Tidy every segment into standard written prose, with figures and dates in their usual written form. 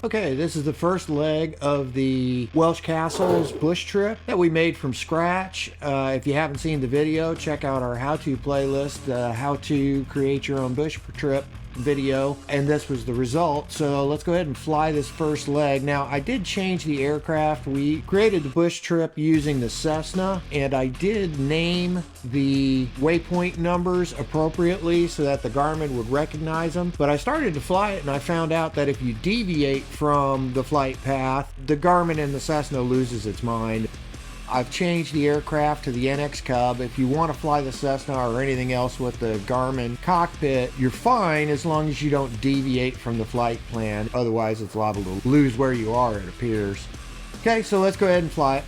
Okay, this is the first leg of the Welsh Castles bush trip that we made from scratch. If you haven't seen the video, check out our how-to playlist, how to create your own bush trip video, and this was the result. So let's go ahead and fly this first leg. Now, I did change the aircraft. We created the bush trip using the Cessna, and I did name the waypoint numbers appropriately so that the Garmin would recognize them. But I started to fly it and I found out that if you deviate from the flight path, the Garmin in the Cessna loses its mind. I've changed the aircraft to the NX Cub. If you want to fly the Cessna or anything else with the Garmin cockpit, you're fine as long as you don't deviate from the flight plan. Otherwise, it's liable to lose where you are, it appears. Okay, so let's go ahead and fly it.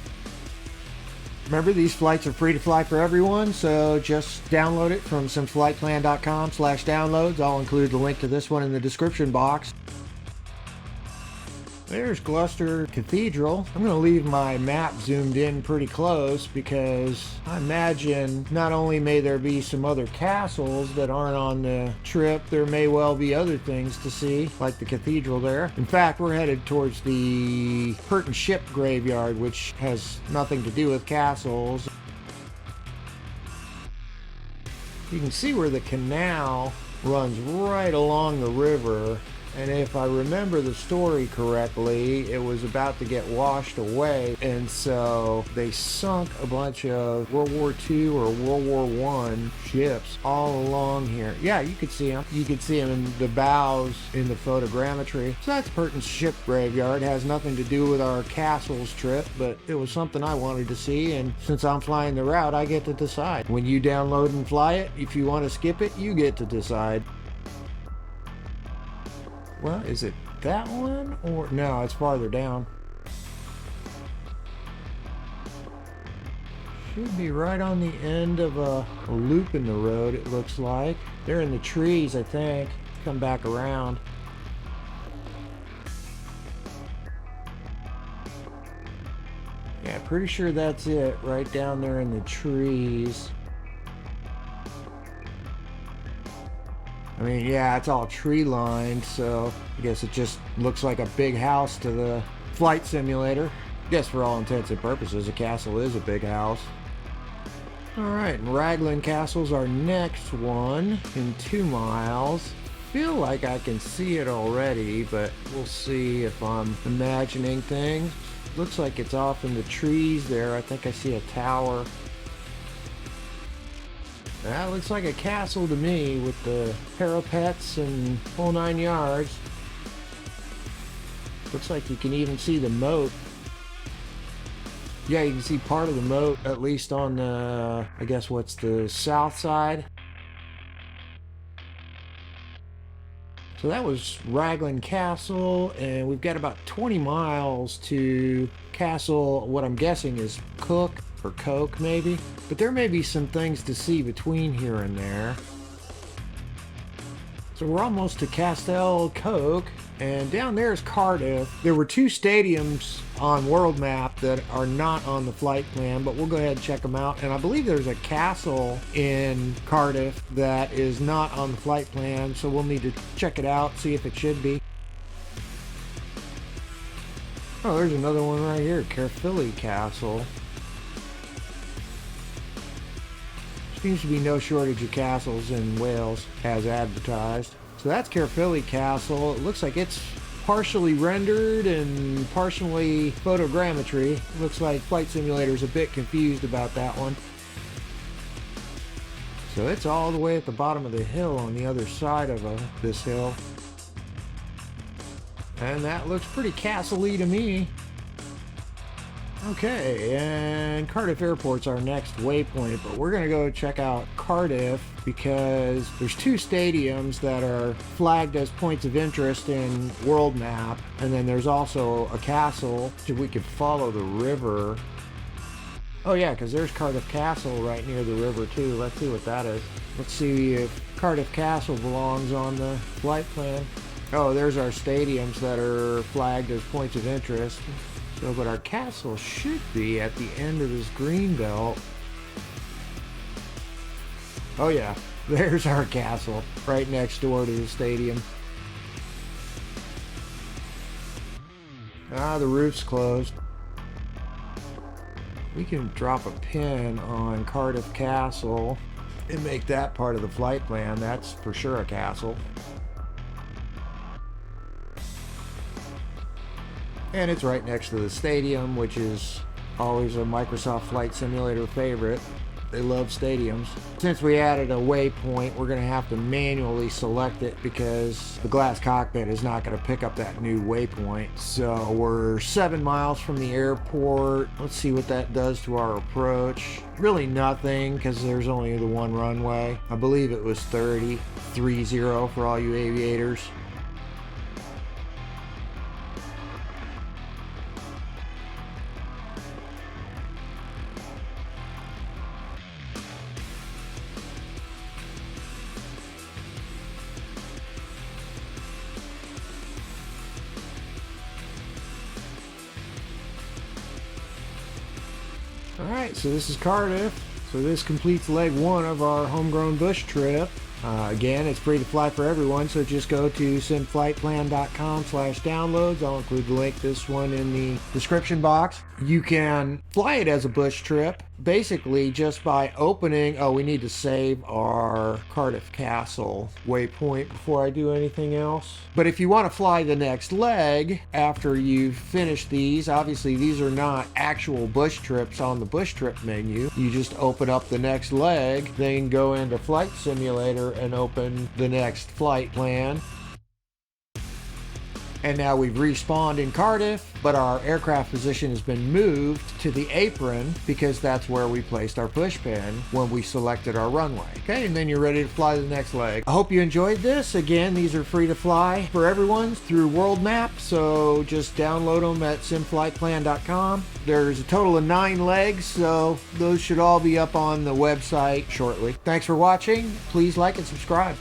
Remember, these flights are free to fly for everyone, so just download it from simflightplan.com/downloads. I'll include the link to this one in the description box. There's Gloucester Cathedral. I'm going to leave my map zoomed in pretty close because I imagine not only may there be some other castles that aren't on the trip, there may well be other things to see, like the cathedral there. In fact, we're headed towards the Purton Ship Graveyard, which has nothing to do with castles. You can see where the canal runs right along the river. And if I remember the story correctly, it was about to get washed away, and so they sunk a bunch of World War II or World War I ships all along here. Yeah, you could see them. You could see them in the bows in the photogrammetry. So that's Purton's Ship Graveyard. It has nothing to do with our castles trip, but it was something I wanted to see, and since I'm flying the route, I get to decide. When you download and fly it, if you want to skip it, you get to decide. Well, is it that one or no? It's farther down. Should be right on the end of a loop in the road, it looks like. They're in the trees, I think. Come back around. Yeah, pretty sure that's it, right down there in the trees. I mean, yeah, it's all tree lined, so I guess it just looks like a big house to the flight simulator. I guess for all intents and purposes, a castle is a big house. Alright, Raglan Castle's our next one in 2 miles. Feel like I can see it already, but we'll see if I'm imagining things. Looks like it's off in the trees there. I think I see a tower. That looks like a castle to me with the parapets and whole 9 yards. Looks like you can even see the moat. Yeah, you can see part of the moat, at least on the, I guess what's the south side. So that was Raglan Castle, and we've got about 20 miles to Castle, what I'm guessing is Cook. Or Coke maybe, but there may be some things to see between here and there. So we're almost to Castell Coke, and down there is Cardiff. There were 2 stadiums on World Map that are not on the flight plan, but we'll go ahead and check them out. And I believe there's a castle in Cardiff that is not on the flight plan, so we'll need to check it out, see if it should be. Oh, there's another one right here, Caerphilly Castle. Seems to be no shortage of castles in Wales, as advertised. So that's Caerphilly Castle. It looks like it's partially rendered and partially photogrammetry. Looks like Flight Simulator's a bit confused about that one. So it's all the way at the bottom of the hill on the other side of this hill. And that looks pretty castle-y to me. Okay, and Cardiff Airport's our next waypoint, but we're going to go check out Cardiff because there's 2 stadiums that are flagged as points of interest in World Map, and then there's also a castle so we could follow the river. Oh yeah, because there's Cardiff Castle right near the river too. Let's see what that is. Let's see if Cardiff Castle belongs on the flight plan. Oh, there's our stadiums that are flagged as points of interest. So, but our castle should be at the end of this green belt. Oh yeah, there's our castle right next door to the stadium. Ah, the roof's closed. We can drop a pin on Cardiff Castle and make that part of the flight plan. That's for sure a castle. And it's right next to the stadium, which is always a Microsoft Flight Simulator favorite. They love stadiums. Since we added a waypoint, we're going to have to manually select it because the glass cockpit is not going to pick up that new waypoint. So we're 7 miles from the airport. Let's see what that does to our approach. Really nothing, because there's only the one runway. I believe it was 30 for all you aviators. Alright, so this is Cardiff. So this completes leg 1 of our homegrown bush trip. Again, it's free to fly for everyone, so just go to simflightplan.com/downloads. I'll include the link to this one in the description box. You can fly it as a bush trip, basically just by opening, we need to save our Cardiff Castle waypoint before I do anything else. But if you want to fly the next leg after you've finished these, obviously these are not actual bush trips on the bush trip menu. You just open up the next leg, then go into Flight Simulator and open the next flight plan. And now we've respawned in Cardiff, but our aircraft position has been moved to the apron because that's where we placed our push pin when we selected our runway. Okay, and then you're ready to fly the next leg. I hope you enjoyed this. Again, these are free to fly for everyone through World Map, so just download them at simflightplan.com. There's a total of 9 legs, so those should all be up on the website shortly. Thanks for watching. Please like and subscribe.